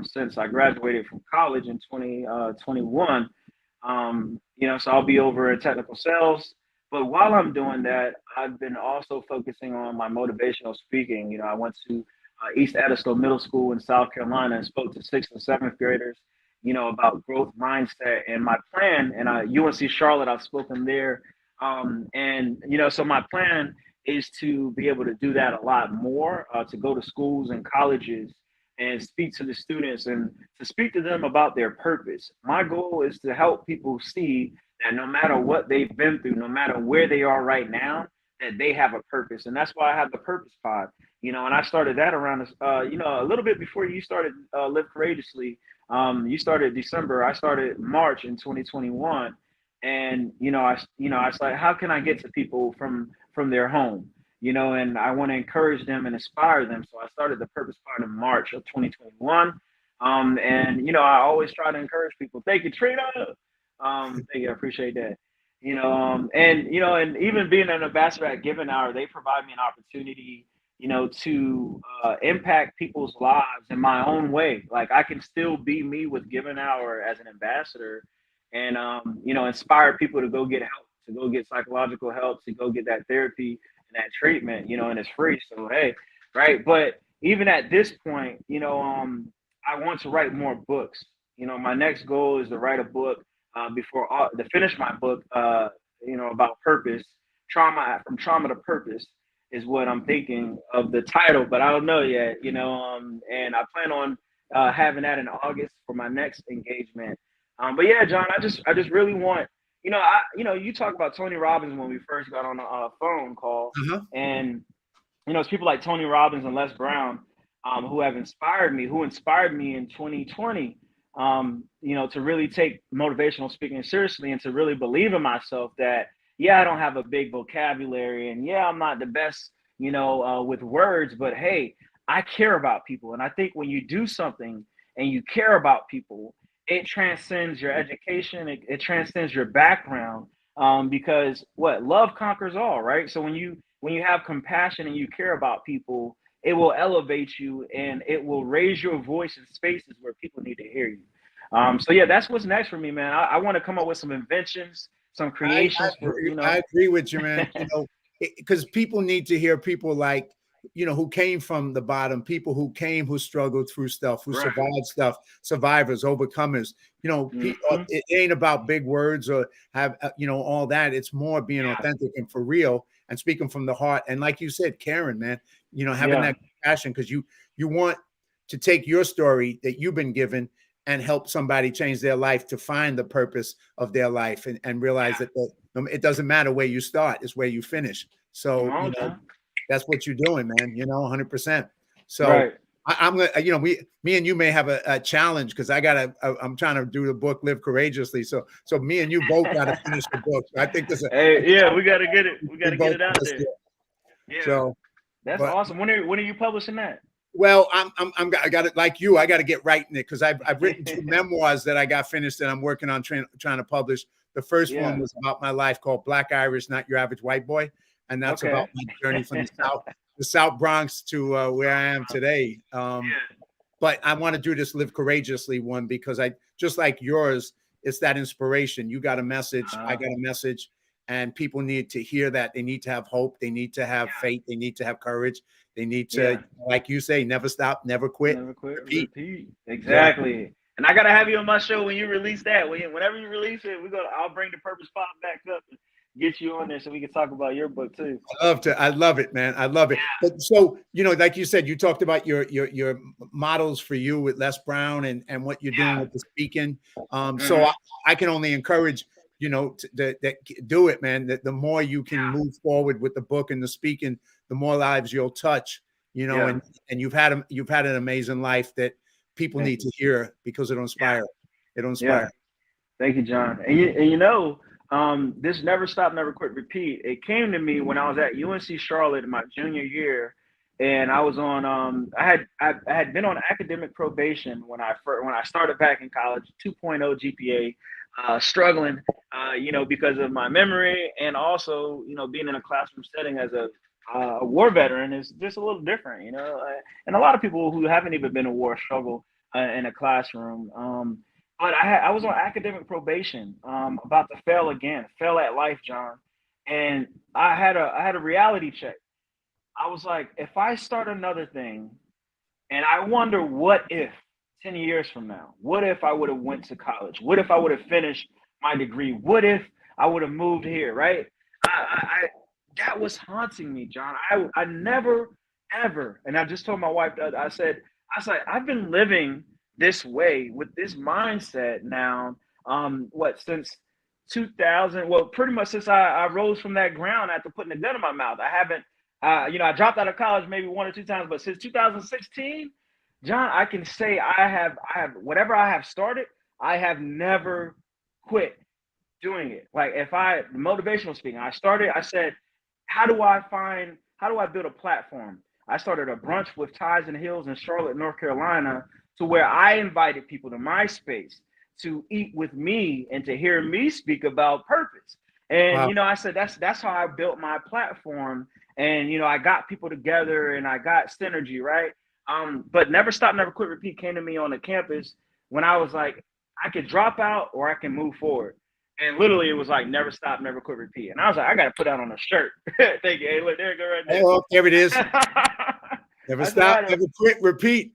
since I graduated from college in 2021. So I'll be over in technical sales. But while I'm doing that, I've been also focusing on my motivational speaking. I went to East Edisto Middle School in South Carolina and spoke to 6th and 7th graders, about growth mindset. And my plan, and UNC Charlotte, I've spoken there. So my plan is to be able to do that a lot more, to go to schools and colleges and speak to the students and to speak to them about their purpose. My goal is to help people see that no matter what they've been through, no matter where they are right now, that they have a purpose. And that's why I have the Purpose Pod, and I started that around, a little bit before you started Live Courageously. You started December, I started March in 2021. And, I was like, how can I get to people from their home? And I want to encourage them and inspire them. So I started the Purpose Pod in March of 2021. I always try to encourage people. Thank you, Trina. Thank you. I appreciate that. And even being an ambassador at Given Hour, they provide me an opportunity, to impact people's lives in my own way. Like I can still be me with Given Hour as an ambassador and, inspire people to go get help, to go get psychological help, to go get that therapy and that treatment, and it's free. So, hey, right. But even at this point, I want to write more books. My next goal is to write a book to finish my book, about purpose, from trauma to purpose is what I'm thinking of the title, but I don't know yet, and I plan on having that in August for my next engagement. But yeah, John, I just really want, you talk about Tony Robbins when we first got on a phone call, and it's people like Tony Robbins and Les Brown who inspired me in 2020. To really take motivational speaking seriously and to really believe in myself that, I don't have a big vocabulary and I'm not the best, with words, but hey, I care about people. And I think when you do something and you care about people, it transcends your education. It transcends your background because love conquers all, right? So when you have compassion and you care about people, it will elevate you and it will raise your voice in spaces where people need to hear you. So that's what's next for me, man. I want to come up with some inventions, some creations. I agree with you, man. Because people need to hear people like who came from the bottom, people who struggled through stuff, who Right. survived stuff, survivors, overcomers. It ain't about big words or have, all that. It's more being authentic and for real and speaking from the heart. And like you said, caring, man, having that passion, because you want to take your story that you've been given and help somebody change their life to find the purpose of their life and realize that it doesn't matter where you start, it's where you finish. So, that's what you're doing, man, 100%. So I'm going to, me and you may have a challenge, because I'm trying to do the book, Live Courageously. So me and you both got to finish the book. So I think this we got to get it. We got to get it out there. Yeah. So that's awesome. When are you publishing that? Well, I got it like you. I got to get writing it, because I've written 2 memoirs that I got finished and I'm working on trying to publish. The first one was about my life, called Black Irish, Not Your Average White Boy. And that's about my journey from the South Bronx to where I am today. But I want to do this Live Courageously one, because just like yours, it's that inspiration. You got a message. I got a message, and people need to hear that. They need to have hope. They need to have faith. They need to have courage. They need to, like you say, never stop, never quit. Never quit, repeat. Exactly. Yeah. And I got to have you on my show when you release that. Whenever you release it, I'll bring the Purpose Pod back up and get you on there so we can talk about your book too. I love it, man. I love it. But so, like you said, you talked about your models for you with Les Brown and what you're doing with the speaking. So I can only encourage, that do it, man. That the more you can move forward with the book and the speaking, the more lives you'll touch, and you've had an amazing life that people need to hear, because it'll inspire. It'll inspire. Thank you, John. And this never stop, never quit, repeat. It came to me when I was at UNC Charlotte in my junior year, and I was on. I had been on academic probation when I started back in college, 2.0 GPA, struggling, because of my memory, and also being in a classroom setting as a war veteran is just a little different, and a lot of people who haven't even been in war struggle in a classroom. But I was on academic probation, about to fail at life, John. And I had a reality check. I was like, if I start another thing, and I wonder what if 10 years from now, what if I would have went to college? What if I would have finished my degree? What if I would have moved here, right? That was haunting me, John. I never, ever, and I just told my wife, I said, I've been living this way with this mindset now, since 2000, pretty much since I rose from that ground after putting a gun in my mouth. I haven't, I dropped out of college maybe 1 or 2 times, but since 2016, John, I can say I have whatever I have started, I have never quit doing it. Like motivational speaking, I said, how do I build a platform? I started a brunch with Ties and Heels in Charlotte, North Carolina, to where I invited people to my space to eat with me and to hear me speak about purpose. And, I said, that's how I built my platform. And, I got people together and I got synergy, right? But never stop, never quit, repeat came to me on the campus when I was like, I could drop out or I can move forward. And literally, it was like, never stop, never quit, repeat. And I was like, I got to put that on a shirt. Thank you. Hey, look, there you go right there. Oh, there it is. Never stop, never quit, repeat.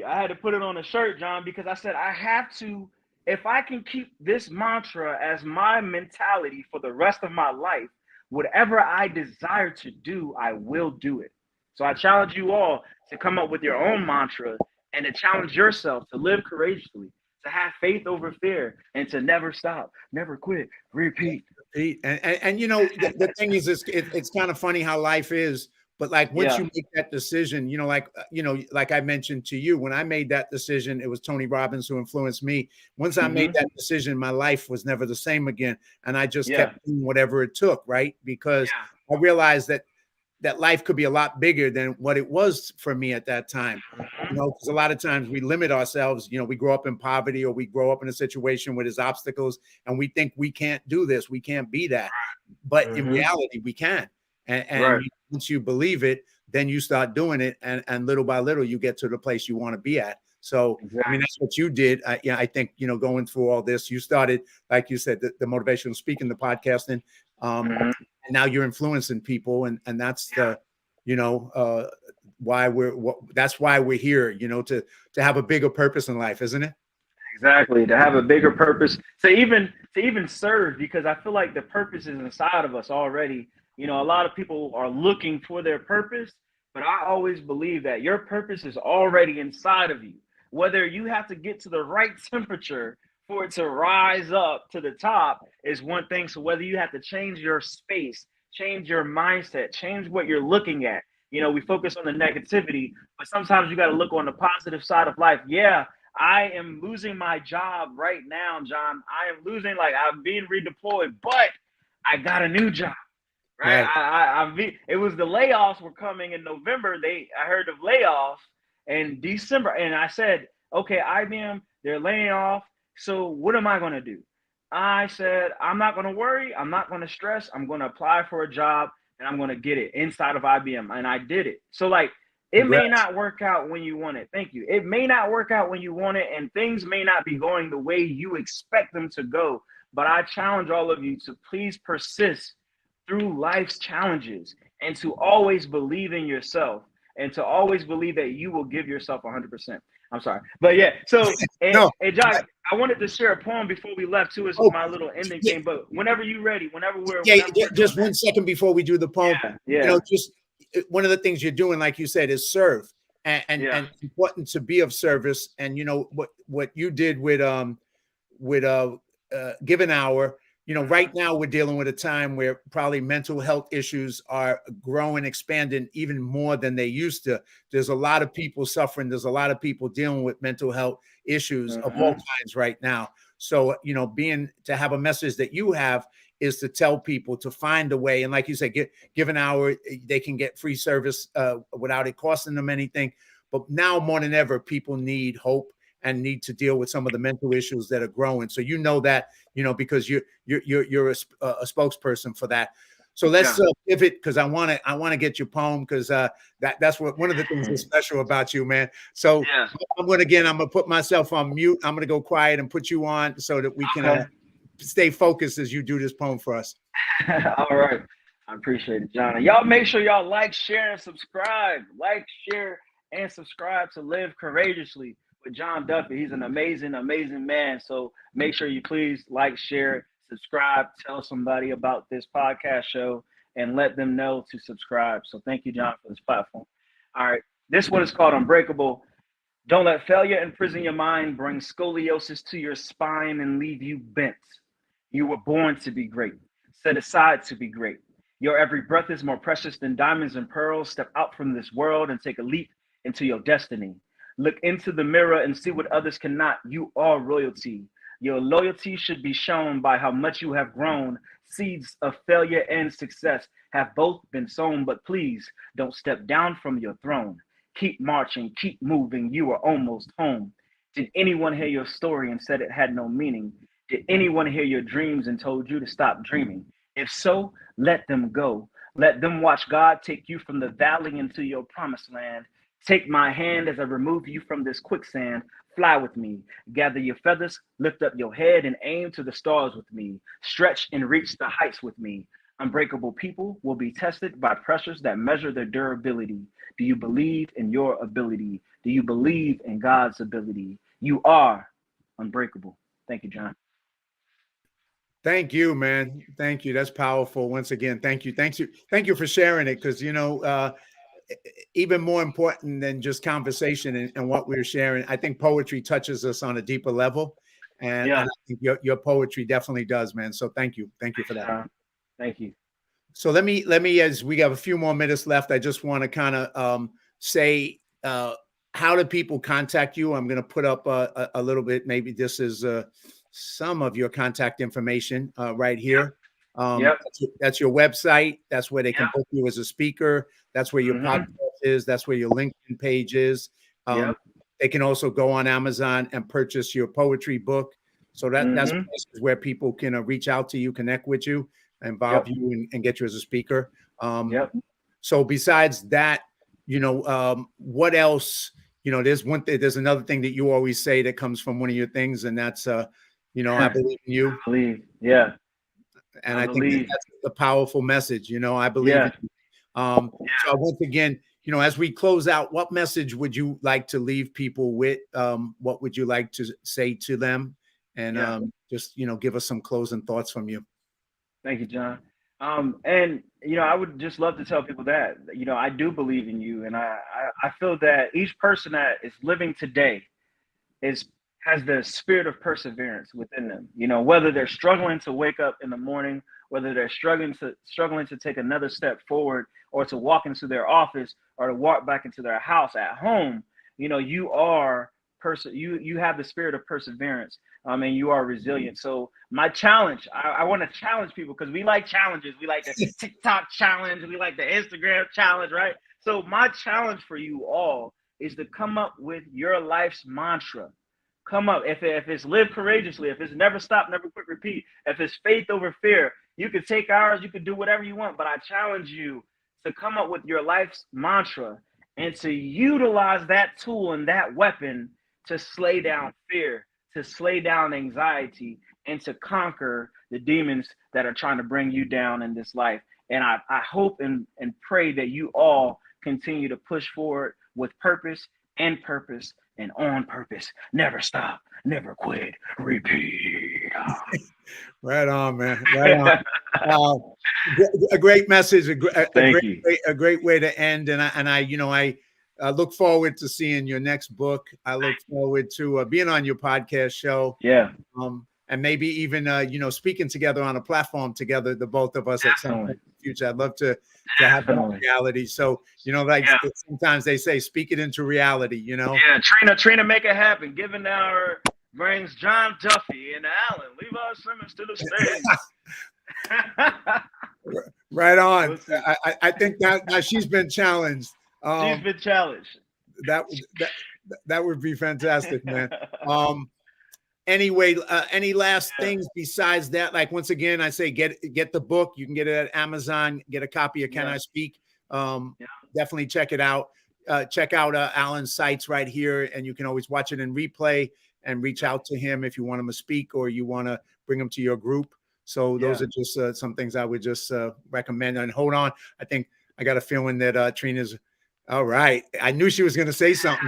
I had to put it on a shirt, John, because I said, I have to, if I can keep this mantra as my mentality for the rest of my life, whatever I desire to do, I will do it. So I challenge you all to come up with your own mantra and to challenge yourself to live courageously, to have faith over fear, and to never stop, never quit, repeat. And the thing is, it's kind of funny how life is. But like once you make that decision, like I mentioned to you, when I made that decision, it was Tony Robbins who influenced me. Once I made that decision, my life was never the same again. And I just kept doing whatever it took, right? Because I realized that life could be a lot bigger than what it was for me at that time. Because a lot of times we limit ourselves, we grow up in poverty or we grow up in a situation where there's obstacles and we think we can't do this, we can't be that. But in reality, we can. And once you believe it, then you start doing it. And little by little, you get to the place you want to be at. So, I mean, that's what you did. I think, going through all this, you started, like you said, the motivational speaking, the podcasting, and now you're influencing people. And that's that's why we're here, you know, to have a bigger purpose in life, isn't it? Exactly. To have a bigger purpose, to even serve, because I feel like the purpose is inside of us already. You know, a lot of people are looking for their purpose, but I always believe that your purpose is already inside of you. Whether you have to get to the right temperature for it to rise up to the top is one thing. So whether you have to change your space, change your mindset, change what you're looking at. You know, we focus on the negativity, but sometimes you got to look on the positive side of life. Yeah, I am losing my job right now, John. I am losing, like, I'm being redeployed, but I got a new job, right? Right. It was the layoffs were coming in November. I heard of layoffs in December, and I said, okay, IBM, they're laying off. So what am I going to do? I said, I'm not going to worry. I'm not going to stress. I'm going to apply for a job and I'm going to get it inside of IBM. And I did it. So, like, it may not work out when you want it. Thank you. It may not work out when you want it, and things may not be going the way you expect them to go. But I challenge all of you to please persist through life's challenges and to always believe in yourself and to always believe that you will give yourself 100%. I'm sorry. But yeah, so, No. and John, I wanted to share a poem before we left too. It's my little ending thing. But whenever you're ready, whenever we're just 1 second before we do the poem. Yeah. You know, just one of the things you're doing, like you said, is serve, and it's important to be of service. And you know what you did with Give an Hour. You know, right now we're dealing with a time where probably mental health issues are growing, expanding even more than they used to. There's a lot of people suffering. There's a lot of people dealing with mental health issues of all kinds right now. So, you know, to have a message that you have is to tell people to find a way. And like you said, give an hour, they can get free service without it costing them anything. But now more than ever, people need hope and need to deal with some of the mental issues that are growing. So you know that, you know, because you're a spokesperson for that. So let's pivot, because I want to get your poem, because that's what one of the things that's special about you, man. So I'm gonna put myself on mute. I'm gonna go quiet and put you on so that we can stay focused as you do this poem for us. All right. I appreciate it, John. And y'all make sure y'all like, share, and subscribe. Like, share, and subscribe to Live Courageously with John Duffy. He's an amazing, amazing man. So make sure you please like, share, subscribe, tell somebody about this podcast show, and let them know to subscribe. So thank you, John, for this platform. All right. This one is called Unbreakable. Don't let failure imprison your mind, bring scoliosis to your spine, and leave you bent. You were born to be great, set aside to be great. Your every breath is more precious than diamonds and pearls. Step out from this world and take a leap into your destiny. Look into the mirror and see what others cannot. You are royalty. Your loyalty should be shown by how much you have grown. Seeds of failure and success have both been sown, but please don't step down from your throne. Keep marching, keep moving. You are almost home. Did anyone hear your story and said it had no meaning? Did anyone hear your dreams and told you to stop dreaming? If so, let them go. Let them watch God take you from the valley into your promised land. Take my hand as I remove you from this quicksand. Fly with me. Gather your feathers, lift up your head, and aim to the stars with me. Stretch and reach the heights with me. Unbreakable people will be tested by pressures that measure their durability. Do you believe in your ability? Do you believe in God's ability? You are unbreakable. Thank you, John. Thank you, man. Thank you. That's powerful. Once again, thank you. Thank you for sharing it. Because, you know, even more important than just conversation and what we're sharing, I think poetry touches us on a deeper level. And I think your poetry definitely does, man. So thank you. Thank you for that. Thank you. So let me, as we have a few more minutes left, I just want to kind of say, how do people contact you? I'm going to put up a little bit. Maybe this is some of your contact information right here. That's your website. That's where they can book you as a speaker. That's where your podcast is. That's where your LinkedIn page is. They can also go on Amazon and purchase your poetry book. So that's where people can reach out to you, connect with you, involve you, and get you as a speaker. So besides that, you know, what else? You know, there's another thing that you always say that comes from one of your things, and that's you know, I believe in you. I believe, and I think that's a powerful message. You know, I believe in you. So once again, as we close out, what message would you like to leave people with? What would you like to say to them? And just, give us some closing thoughts from you. Thank you, John. And I would just love to tell people that, I do believe in you. And I feel that each person that is living today has the spirit of perseverance within them. Whether they're struggling to wake up in the morning, whether they're struggling to take another step forward, or to walk into their office, or to walk back into their house at home, you are you have the spirit of perseverance, and you are resilient. So my challenge, I want to challenge people, because we like challenges. We like the TikTok challenge, we like the Instagram challenge, right? So my challenge for you all is to come up with your life's mantra. Come up. If it's live courageously, if it's never stop, never quit, repeat, if it's faith over fear, you can take ours, you can do whatever you want, but I challenge you to come up with your life's mantra and to utilize that tool and that weapon to slay down fear, to slay down anxiety, and to conquer the demons that are trying to bring you down in this life. And I hope and pray that you all continue to push forward with purpose and on purpose. Never stop, never quit, repeat. Right on, man. Right on. A great message. A great way to end. And I look forward to seeing your next book. I look forward to being on your podcast show. Yeah. And maybe even speaking together on a platform together, the both of us at some point in the future. I'd love to have that reality. So sometimes they say, speak it into reality. Yeah, Trina, make it happen. Giving our brings John Duffy and Alan Levi Simmons to the stage. Right on. I think that she's been challenged. She's been challenged. That would be fantastic, man. Anyway, any last things besides that? Like, once again, I say get the book. You can get it at Amazon. Get a copy of Can I Speak? Definitely check it out. Check out Alan's sites right here, and you can always watch it in replay and reach out to him if you want him to speak or you want to bring him to your group. So those are just some things I would just recommend. And hold on, I think I got a feeling that Trina's all right. I knew she was going to say something.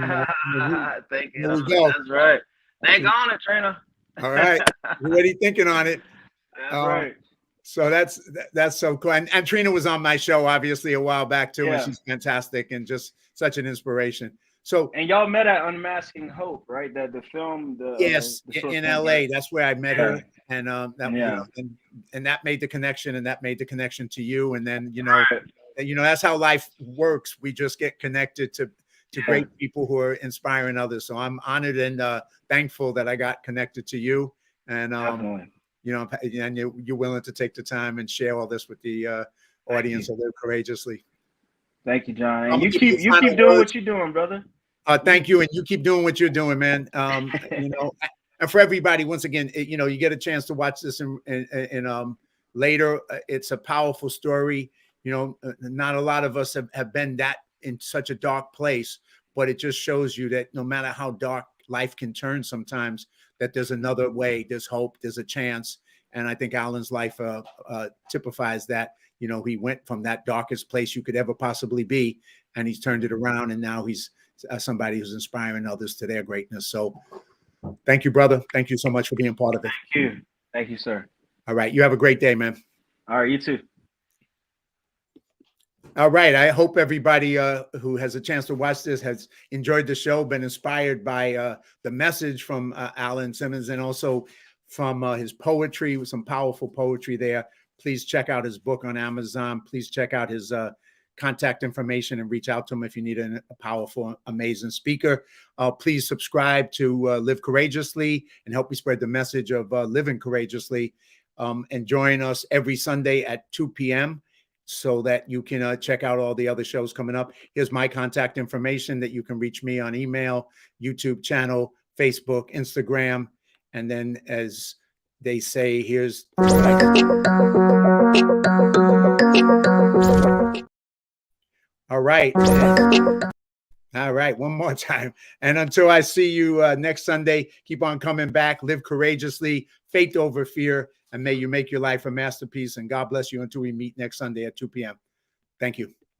Thank you. That's right. Think on it, Trina. All right. You're already thinking on it. That's right. So that's so cool. And Trina was on my show, obviously, a while back, too. And she's fantastic and just such an inspiration. So, and y'all met at Unmasking Hope, right? The film. Yes, in LA. That's where I met her. And and that made the connection, and that made the connection to you. And then, that's how life works. We just get connected to great people who are inspiring others. So I'm honored and thankful that I got connected to you. And, and you're willing to take the time and share all this with the audience of Live Courageously. Thank you, John. And you keep doing what you're doing, brother. Thank you. And you keep doing what you're doing, man. And for everybody, once again, you get a chance to watch this in later. It's a powerful story. Not a lot of us have been that in such a dark place, but it just shows you that no matter how dark life can turn sometimes, that there's another way, there's hope, there's a chance. And I think Alan's life typifies that. He went from that darkest place you could ever possibly be, and he's turned it around, and now he's somebody who's inspiring others to their greatness. So thank you, brother. Thank you so much for being part of it. Thank you, sir. All right. You have a great day, man. All right. You too. All right. I hope everybody who has a chance to watch this has enjoyed the show, been inspired by the message from Alan Simmons, and also from his poetry, with some powerful poetry there. Please check out his book on Amazon. Please check out his contact information and reach out to him if you need a powerful, amazing speaker. Please subscribe to Live Courageously and help me spread the message of living courageously. And join us every Sunday at 2 p.m. so that you can check out all the other shows coming up. Here's my contact information that you can reach me on email, YouTube channel, Facebook, Instagram. And then, as they say, here's all right. All right. One more time. And until I see you next Sunday, keep on coming back. Live courageously, faith over fear, and may you make your life a masterpiece. And God bless you until we meet next Sunday at 2 p.m. Thank you.